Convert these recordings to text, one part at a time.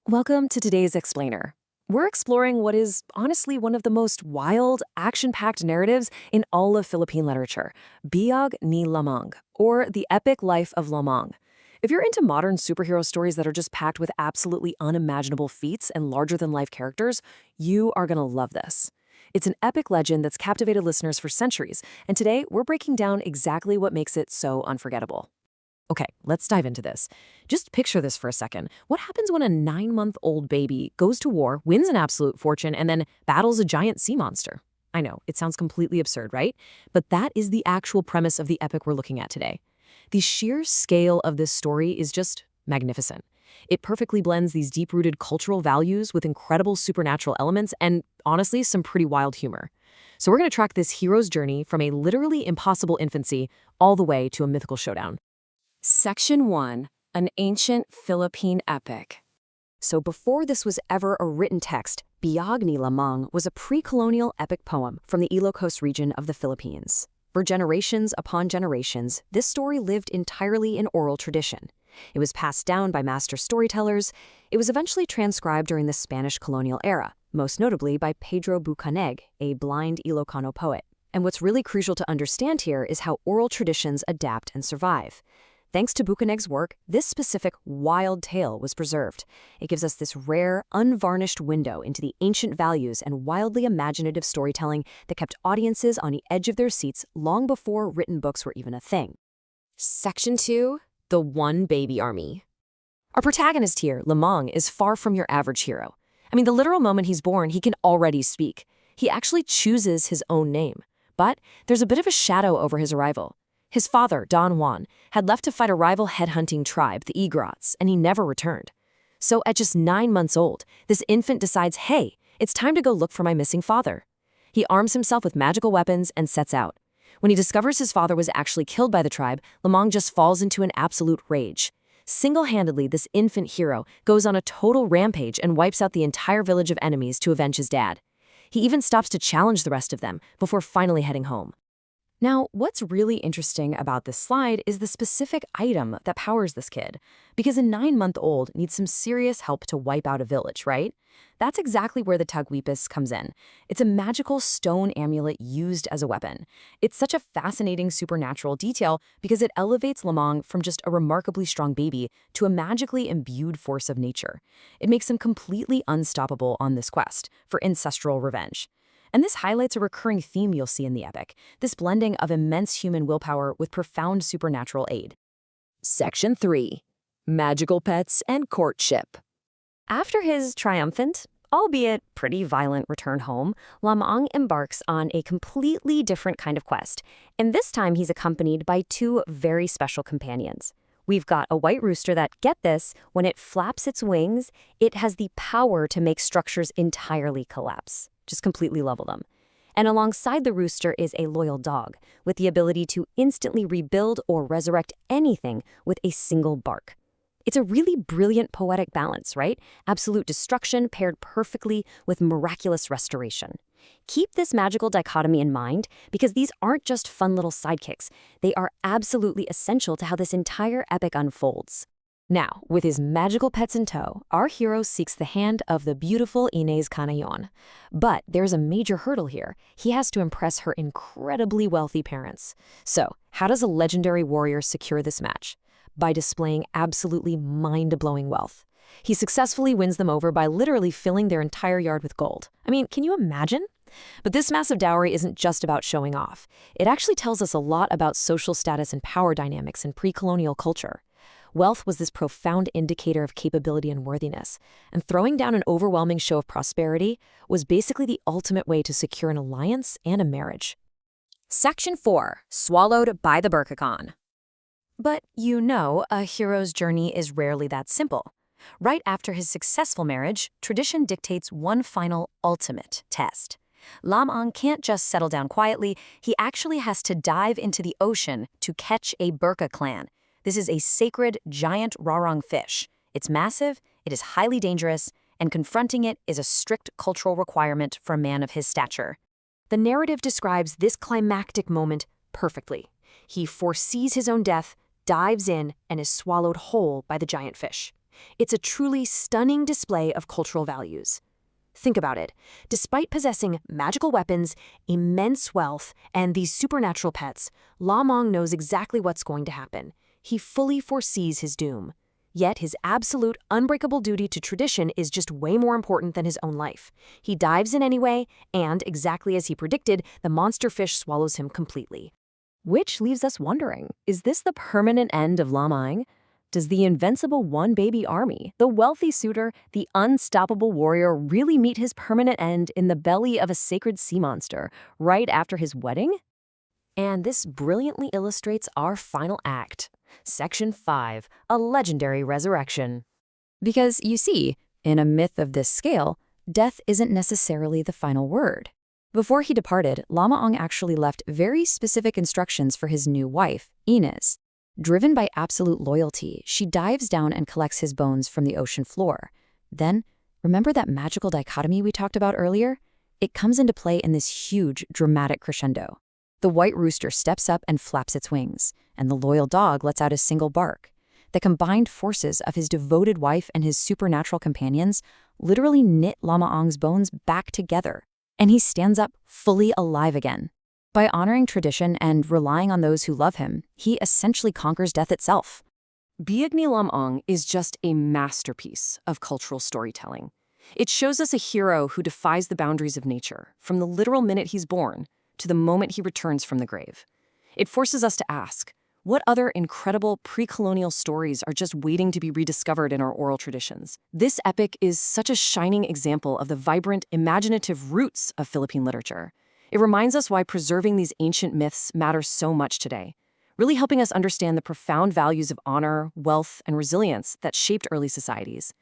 Welcome to today's Explainer. We're exploring what is honestly one of the most wild, action-packed narratives in all of Philippine literature, Biag ni Lam-ang, or The Epic Life of Lam-ang. If you're into modern superhero stories that are just packed with absolutely unimaginable feats and larger-than-life characters, you are going to love this. It's an epic legend that's captivated listeners for centuries, and today we're breaking down exactly what makes it so unforgettable. Okay, let's dive into this. Just picture this for a second. What happens when a 9-month-old baby goes to war, wins an absolute fortune, and then battles a giant sea monster? I know, it sounds completely absurd, right? But that is the actual premise of the epic we're looking at today. The sheer scale of this story is just magnificent. It perfectly blends these deep-rooted cultural values with incredible supernatural elements and, honestly, some pretty wild humor. So we're going to track this hero's journey from a literally impossible infancy all the way to a mythical showdown. Section 1. An Ancient Philippine Epic. So before this was ever a written text, Biag ni Lam-ang was a pre-colonial epic poem from the Ilocos region of the Philippines. For generations upon generations, this story lived entirely in oral tradition. It was passed down by master storytellers. It was eventually transcribed during the Spanish colonial era, most notably by Pedro Bucaneg, a blind Ilokano poet. And what's really crucial to understand here is how oral traditions adapt and survive. Thanks to Bucaneg's work, this specific wild tale was preserved. It gives us this rare, unvarnished window into the ancient values and wildly imaginative storytelling that kept audiences on the edge of their seats long before written books were even a thing. Section 2. The One Baby Army. Our protagonist here, Lam-ang, is far from your average hero. I mean, the literal moment he's born, he can already speak. He actually chooses his own name. But there's a bit of a shadow over his arrival. His father, Don Juan, had left to fight a rival headhunting tribe, the Igrots, and he never returned. So at just 9 months old, this infant decides, hey, it's time to go look for my missing father. He arms himself with magical weapons and sets out. When he discovers his father was actually killed by the tribe, Lam-ang just falls into an absolute rage. Single-handedly, this infant hero goes on a total rampage and wipes out the entire village of enemies to avenge his dad. He even stops to challenge the rest of them before finally heading home. Now, what's really interesting about this slide is the specific item that powers this kid, because a 9-month-old needs some serious help to wipe out a village, right? That's exactly where the tagwipis comes in. It's a magical stone amulet used as a weapon. It's such a fascinating supernatural detail because it elevates Lam-ang from just a remarkably strong baby to a magically imbued force of nature. It makes him completely unstoppable on this quest for ancestral revenge. And this highlights a recurring theme you'll see in the epic, this blending of immense human willpower with profound supernatural aid. Section 3. Magical Pets and Courtship. After his triumphant, albeit pretty violent return home, Lam-ang embarks on a completely different kind of quest, and this time he's accompanied by 2 very special companions. We've got a white rooster that, get this, when it flaps its wings, it has the power to make structures entirely collapse. Just completely level them. And alongside the rooster is a loyal dog, with the ability to instantly rebuild or resurrect anything with a single bark. It's a really brilliant poetic balance, right? Absolute destruction paired perfectly with miraculous restoration. Keep this magical dichotomy in mind because these aren't just fun little sidekicks. They are absolutely essential to how this entire epic unfolds. Now, with his magical pets in tow, our hero seeks the hand of the beautiful Inez Canayon. But there's a major hurdle here. He has to impress her incredibly wealthy parents. So, how does a legendary warrior secure this match? By displaying absolutely mind-blowing wealth. He successfully wins them over by literally filling their entire yard with gold. I mean, can you imagine? But this massive dowry isn't just about showing off. It actually tells us a lot about social status and power dynamics in pre-colonial culture. Wealth was this profound indicator of capability and worthiness, and throwing down an overwhelming show of prosperity was basically the ultimate way to secure an alliance and a marriage. Section 4. Swallowed by the Burkakon. But you know, a hero's journey is rarely that simple. Right after his successful marriage, tradition dictates one final ultimate test. Lam-ang can't just settle down quietly, he actually has to dive into the ocean to catch a Burka clan. This is a sacred, giant rarang fish. It's massive, it is highly dangerous, and confronting it is a strict cultural requirement for a man of his stature. The narrative describes this climactic moment perfectly. He foresees his own death, dives in, and is swallowed whole by the giant fish. It's a truly stunning display of cultural values. Think about it. Despite possessing magical weapons, immense wealth, and these supernatural pets, Lam-ang knows exactly what's going to happen. He fully foresees his doom. Yet his absolute, unbreakable duty to tradition is just way more important than his own life. He dives in anyway, and, exactly as he predicted, the monster fish swallows him completely. Which leaves us wondering, is this the permanent end of Lam-ang? Does the invincible one-baby army, the wealthy suitor, the unstoppable warrior really meet his permanent end in the belly of a sacred sea monster right after his wedding? And this brilliantly illustrates our final act. Section 5, a legendary resurrection. Because, you see, in a myth of this scale, death isn't necessarily the final word. Before he departed, Lam-ang actually left very specific instructions for his new wife, Ines. Driven by absolute loyalty, she dives down and collects his bones from the ocean floor. Then, remember that magical dichotomy we talked about earlier? It comes into play in this huge, dramatic crescendo. The white rooster steps up and flaps its wings, and the loyal dog lets out a single bark. The combined forces of his devoted wife and his supernatural companions literally knit Lam-ang's bones back together, and he stands up fully alive again. By honoring tradition and relying on those who love him, he essentially conquers death itself. Biag ni Lam-ang is just a masterpiece of cultural storytelling. It shows us a hero who defies the boundaries of nature, from the literal minute he's born to the moment he returns from the grave. It forces us to ask, what other incredible pre-colonial stories are just waiting to be rediscovered in our oral traditions? This epic is such a shining example of the vibrant, imaginative roots of Philippine literature. It reminds us why preserving these ancient myths matters so much today, really helping us understand the profound values of honor, wealth, and resilience that shaped early societies.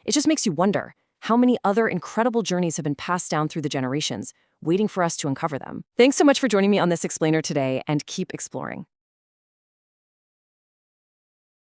It just makes you wonder how many other incredible journeys have been passed down through the generations, waiting for us to uncover them. Thanks so much for joining me on this explainer today, and keep exploring.